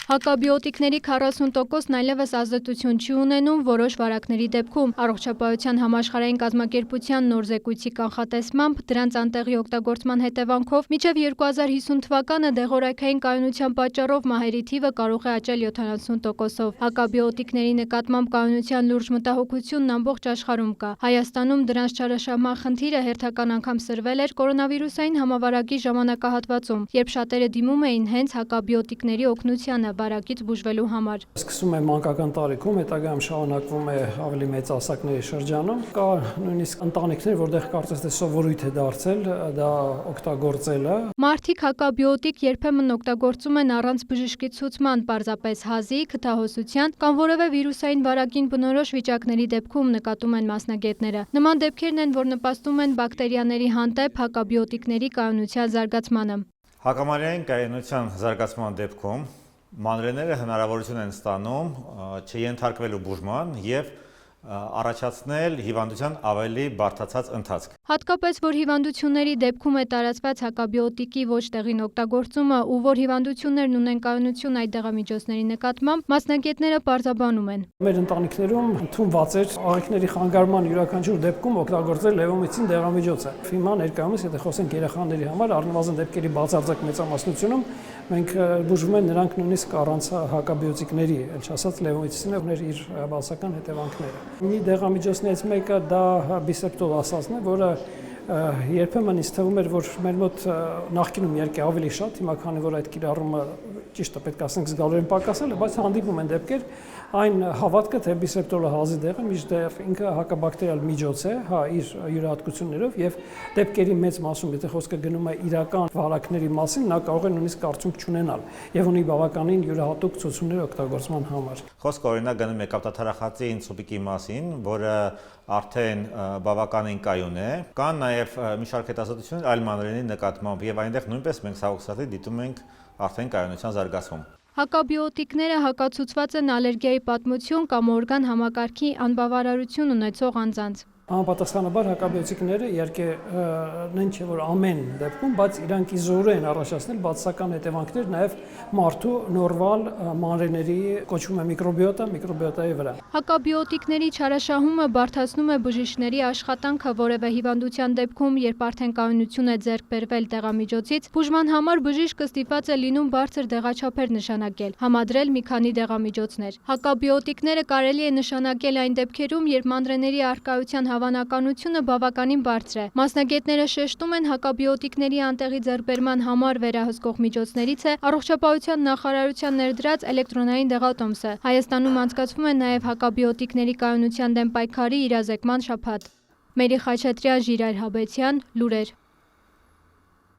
Հակաբիոտիկների 40%-ն այլևս ազդեցություն չի ունենում որոշ վարակների դեպքում։ Առողջապահության համաշխարհային կազմակերպության նոր զեկույցի կանխատեսմամբ դրանց անտեղի օգտագործման հետևանքով մինչև 2050 թվականը դեղորայքային կայունության պատճառով մահերի թիվը կարող է աճել 70%-ով։ Հակաբիոտիկների նկատմամբ կայունության լուրջ մտահոգությունն ամբողջ աշխարհում կա։ Հայաստանում դրանց չարաշահման խնդիրը հերթական անգամ սրվել էր կորոնավիրուսային համավարակի ժամանակահատվածում, երբ շատերը դիմում էին հենց հակաբիոտիկների օգնությանը վարակից բուժվելու համար։ Սկսում է մանկական տարիքում, հետագայում շարունակվում է ավելի մեծ ասակների շրջանում։ Կա նույնիսկ ընտանիքներ, որտեղ կարծես թե սովորույթ է դարձել դա օգտագործելը։ Մարդիկ հակաբիոտիկ երբեմն օգտագործում են առանց բժշկի ցուցման, պարզապես հազի, քթահոսության կամ որևէ վիրուսային վարակին բնորոշ վիճակների դեպքում, նկատում են մասնագետները։ Նման դեպքերն են, որ նպաստում են բակտերիաների հանդեպ հակաբիոտիկների կայունության զարգացմանը։ Հակամարիային կայունության զարգացման դեպքում մանրէները հնարավորություն են ստանում չենթարկվելու բուժման եւ առաջացնել հիվանդության ավելի բարդացած ընթացք։ Հատկապես, որ հիվանդությունների դեպքում է տարածված հակաբիոտիկի ոչ տեղին օգտագործումը ու որ հիվանդություններն ունեն կայունություն այդ դեղամիջոցների նկատմամբ, մասնագետները պարզաբանում են։ Մեր ընտանիքներում ընդունված էր աղիքների խանգարման յուրաքանչյուր դեպքում օգտագործել լևոմիցին դեղամիջոցը։ Հիմա ներկայումս, եթե խոսենք երեխաների համար, առնվազն դեպքերի բացարձակ մեծամասնությունում մենք բուժվում են նրանք նույնիսկ առանց հակաբիոտիկների, չասած լևոմիցինը ուներ իր բացական հետևանքները։ Մի դեղամիջոցներից մեկը դա բիսեպտոլ ասածն է, որը երբեմն ինձ թվում էր, որ մեր մոտ նախկինում երկի ավելի շատ, հիմա քանի որ այդ կիրառումը ճիշտը պետք է ասենք զգալիորեն պակասել է, բայց հանդիպում են դեպքեր, այն հավատքը, թե բիսեպտոլը հազի դեղը մինչդեռ ինքը հակաբակտերիալ միջոց է, իր յուրահատկություններով եւ դեպքերի մեծ մասում, եթե խոսքը գնում է իրական վարակների մասին, նա կարող է նույնիսկ արդյունք չունենալ եւ ունի բավականին յուրահատուկ ցուցումներ օգտագործման համար։ Խոսքը օրինակ գնում է կապտաթարախածի ինսուլիկի մասին, որը արդեն բավականին կայուն է։ Կան նաեւ մի շարք հետազոտություններ այլ մանրէների նկատմամբ եւ այնտեղ նույնպես մենք ցավոքսատի դիտում ենք արդեն կայունության զարգացում։ Հակաբիոտիկները հակացուցված են ալերգիայի պատմություն կամ օրգան համակարգի անբավարարություն ունեցող անձանց։ Համապատասխանաբար հակաբիոտիկները իհարկե նույն չէ որ ամեն դեպքում, բայց իրանք իզորու են առաջացնել բացասական հետևանքներ նաև մարդու նորմալ մանրէների կոչվում է միկրոբիոտայի վրա։ Հակաբիոտիկների չարաշահումը բարդացնում է բժիշկների աշխատանքը որևէ հիվանդության դեպքում, երբ արդեն կայունություն է ձեռք բերվել դեղամիջոցից, բուժման համար բժիշկը ստիպված է լինում բարձր դեղաչափեր նշանակել, համադրել մի քանի դեղամիջոցներ։ Հակաբիոտիկները կարելի է նշանակել այն դեպքերում, երբ մանրէների առկայության հավանականությունը բավականին բարձր է։ Մասնագետները շեշտում են հակաբիոտիկների անտեղի ձեռքբերման համար վերահսկող միջոցներից է Առողջապահության նախարարության ներդրած էլեկտրոնային դեղատոմսը։ Հայաստանում անցկացվում է նաև հակաբիոտիկների կայունության դեմ պայքարի իրազեկման շաբաթ։ Մերի Խաչատրյան, Ժիրայր Հաբեցյան, լուրեր։